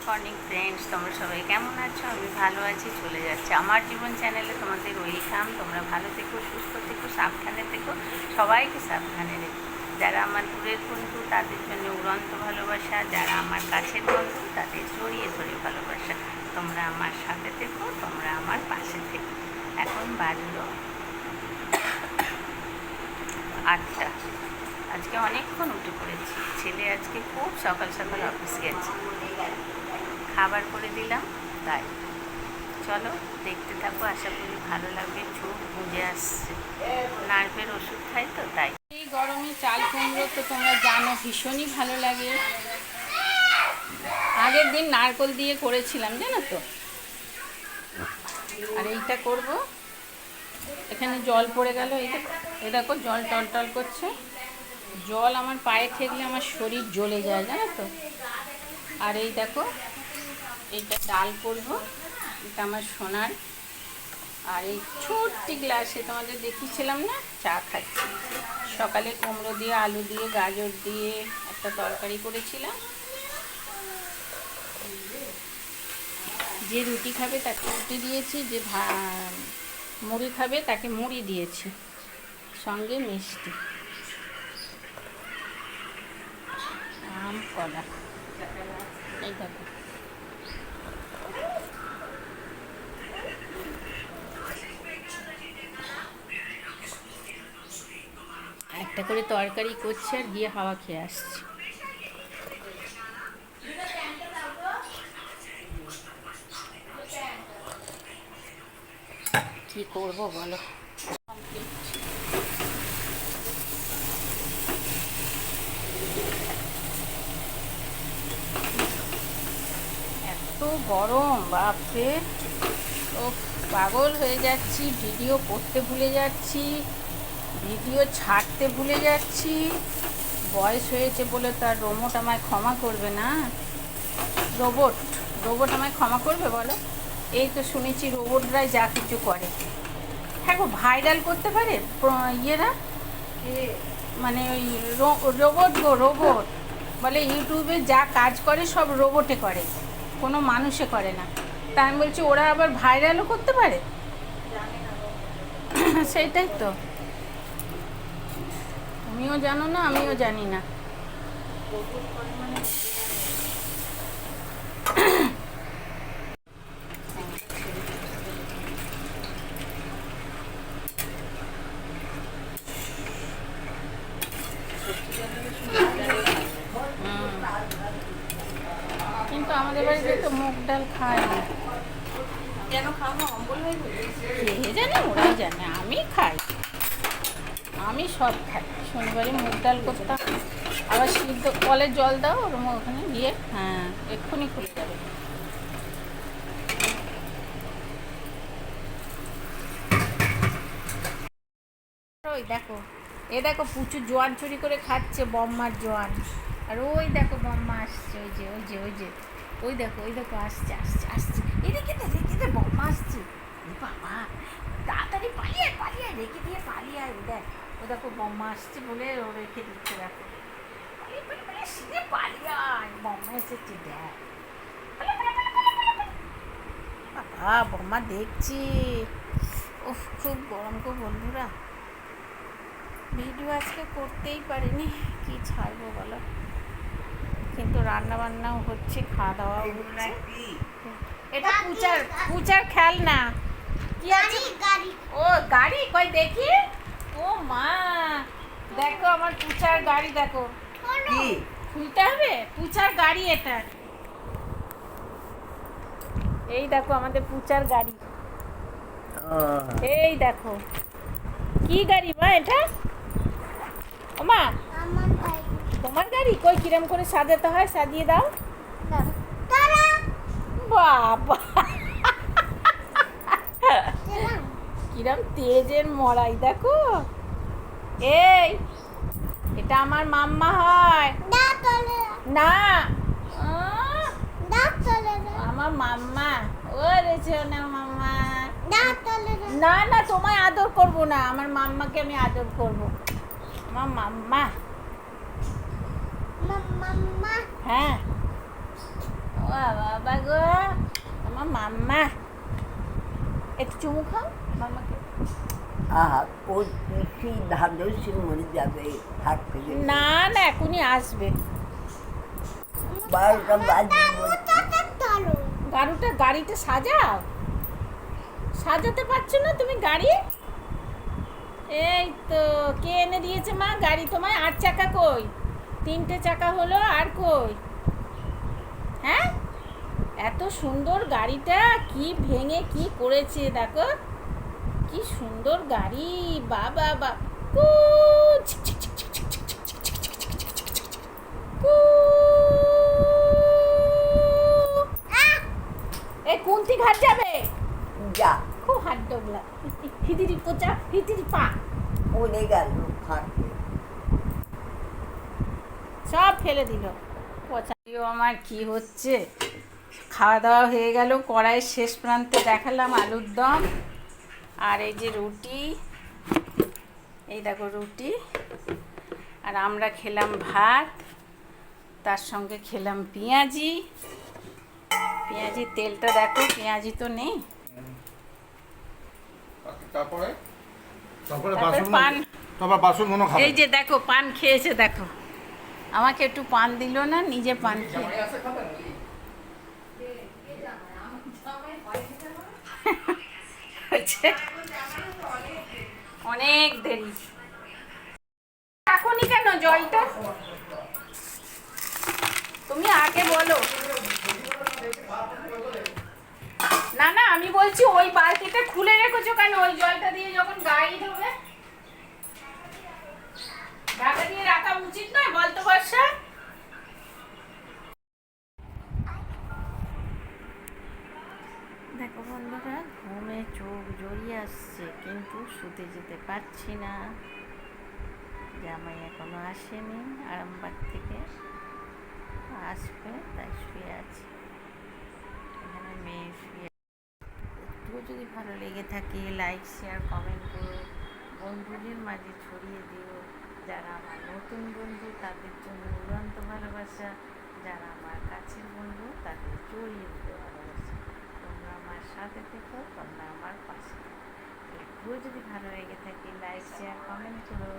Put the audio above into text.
Morning friends, তোমরা সবাই কেমন আছো? আমি ভালো আছি, চলে যাচ্ছে আমার জীবন চ্যানেলে তোমাদের ওয়েলকাম। তোমরা ভালো থেকো, সুস্থ থেকো, সাবধানে থেকো, সবাইকে সাবধানে রেখো। যারা আমার দূরের বন্ধু তাদের জন্য উড়ন্ত ভালোবাসা, যারা আমার কাছের বন্ধু তাদের জড়িয়ে ধরে ভালোবাসা। তোমরা আমার সাথে থেকো, তোমরা আমার পাশে থেকো। এখন বাজলো 8টা। আজকে অনেকক্ষণ উঠে পড়েছি। ছেলে আজকে খুব সকাল সকাল অফিস গেছে, খাবার করে দিলাম। তাই চলো দেখতে থাকো, আশা করি ভালো লাগবে। চোখ বুঝে আসছে, নার্ভের ওষুধ খাই তো তাই। এই গরমে চাল কুমড়ো তো তোমরা জানো ভীষণই ভালো লাগে। আগের দিন নারকোল দিয়ে করেছিলাম জানো তো, আর এইটা করব। এখানে জল পড়ে গেল, এই দেখো জল টলটল করছে। জল আমার পায়ে ঠেকলে আমার শরীর জ্বলে যায় জানো তো। আর এই দেখো এইটা ডাল করব, এটা আমার সোনার। আর এই ছোট্ট গ্লাসে তোমাদের দেখিয়েছিলাম না, চা খাচ্ছি। সকালে কুমড়ো দিয়ে, আলু দিয়ে, গাজর দিয়ে একটা তরকারি করেছিলাম। যে রুটি খাবে তাকে রুটি দিয়েছি, যে মুড়ি খাবে তাকে মুড়ি দিয়েছি, সঙ্গে মিষ্টি, আম, কলা। এই দেখো একটা করে তরকারি করছে আর গিয়ে হাওয়া খেয়ে আসছে। কি করব বলো। এত গরম বাপরে, ও পাগল হয়ে যাচ্ছি। ভিডিও করতে ভুলে যাচ্ছি, ভিডিও ছাড়তে ভুলে যাচ্ছি। বয়স হয়েছে বলে তার রোবট আমায় ক্ষমা করবে না? রোবট রোবট আমায় ক্ষমা করবে বলো? এই তো শুনেছি রোবটরাই যা কিছু করে। হ্যাঁ গো, ভাইরাল করতে পারে ইয়েরা, মানে ওই রোবট গো, রোবট বলে ইউটিউবে যা কাজ করে সব রোবটে করে, কোনো মানুষে করে না। তা আমি বলছি ওরা আবার ভাইরালও করতে পারে? সেইটাই তো, তুমিও জানো না, আমিও জানি না। কিন্তু আমাদের বাড়িতে তো মুগ ডাল খায় না। কেন খাবো? অম্বল হয়ে কে জানে, ওরাই জানে। আমি খাই, আমি সব খাই। শনিবারে মুগ ডাল করতাম, আবার সিদ্ধ কলের জল দাও ওর ওখানে গিয়ে, হ্যাঁ এক্ষুনি খুলে যাবে। ওই দেখো, এ দেখো পুচু জোয়ান চুরি করে খাচ্ছে, বম্মার জোয়ান। আর ওই দেখো বম্মা আসছে, ওই যে ওই যে ওই যে ওই দেখো, ওই দেখো আসছে আসছে আসছে। এই রেখে দে বম্মা আসছে। বাবা তাড়াতাড়ি পালিয়ে পালিয়ে, রেখে দিয়ে পালিয়ে আয়। দেখ ও দেখো বম্মা আসছে বলে ও রেখে দিচ্ছে। দেখো পালিয়ে পালিয়ে পালিয়ে সিধে পালিয়ে আয়, বম্মা এসেছে দেখ। বাবা বম্মা দেখছি। উফ খুব গরম গো বন্ধুরা, ভিডিও আজকে করতেই পারিনি, কি ছাড়বো বলো। কিন্তু রান্না বান্নাও হচ্ছে, খাওয়া দাওয়াও হচ্ছে। এটা পূজার পূজার খেলনা। কি আছে? ও গাড়ি কই দেখি। ও মা, দেখো আমার পূজার গাড়ি, দেখো কি খুলতে হবে। পূজার গাড়ি এটা, এই দেখো আমাদের পূজার গাড়ি। এই দেখো কি গাড়ি মা এটা? ও মা, তোমার গাড়ি কই, কিরম করে সাজাতে হয় সাজিয়ে দাও। বাবা কিরম তেজের মরাই দেখো। এই এটা আমার মাম্মা হয় না, আমার মাম্মা। ও রেছে না মাম্মা, না না তোমায় আদর করবো না, আমার মাম্মাকে আমি আদর করবো। আমার মাম্মা, হ্যাঁ ও বাবা গো, আমার মাম্মা একটু চুমু খাও মাম্মাকে। ওর পিসি ধাদসে মরে যাবে থাকতে গেলে। না না, এখনই আসবে। 12টা বাজবে। গাড়িটা সাজাও, সাজাতে পারছো না তুমি গাড়ি? এই তো কে এনে দিয়েছে মা গাড়ি তোমায়? 8 চাকা কই? 3টে চাকা হলো, আর কই? হ্যাঁ, এত সুন্দর গাড়িটা কি ভেঙে কি করেছে দেখো, কি সুন্দর গাড়ি। বাবা বা কু six six six six six six six six six six six six six six six six. কু এই কুন্তি ঘাট যাবে? যা খুব হাত ডগলা, হিদিরি পোচা হিদিরি পা পড়ে গেল ফাঁকে। সব ফেলে দিল পচা। আমার কি হচ্ছে, খাওয়া দাওয়া হয়ে গেল, কড়াইয়ের শেষ প্রান্তে দেখালাম আলুর দম, আর এই যে রুটি, এই দেখো রুটি, আর আমরা খেলাম ভাত, তার সঙ্গে খেলাম পেঁয়াজি। পেঁয়াজির তেলটা দেখো, পেঁয়াজি তো নেই। তারপরে তারপরে পান, এই যে দেখো পান খেয়েছে দেখো, আমাকে একটু পান দিল না, নিজে পান খেয়ে হয়েছে। অনেক দেরি, এখনই কেন জলটা? তুমি আগে বলো। না না, আমি বলছি ওই বালতিটা খুলে রেখেছো কেন? ওই জলটা দিয়ে যখন গায়ে ধোবে ঢাকা দিয়ে রাখা উচিত নয় বলতো বর্ষা? দেখো বন্ধুরা, ঘুমে চোখ জড়িয়ে আসছে কিন্তু শুতে যেতে পারছি না। জামাই এখনো আসেনি আরামবাগ থেকে, আসবে তাই শুয়ে আছি এখানে। মেয়ে শুয়ে। একটুও যদি ভালো লেগে থাকে লাইক শেয়ার কমেন্ট করো, বন্ধুদের মাঝে ছড়িয়ে দিও। যারা আমার নতুন বন্ধু তাদের জন্য উড়ন্ত ভালোবাসা, যারা আমার কাছের বন্ধু তাদের ছড়িয়ে দিতে ভালোবাসা। তোমরা আমার সাথে থেকো, তোমরা আমার পাশে থেকো। একটুও যদি ভালো লেগে থাকে লাইক শেয়ার কমেন্ট করো।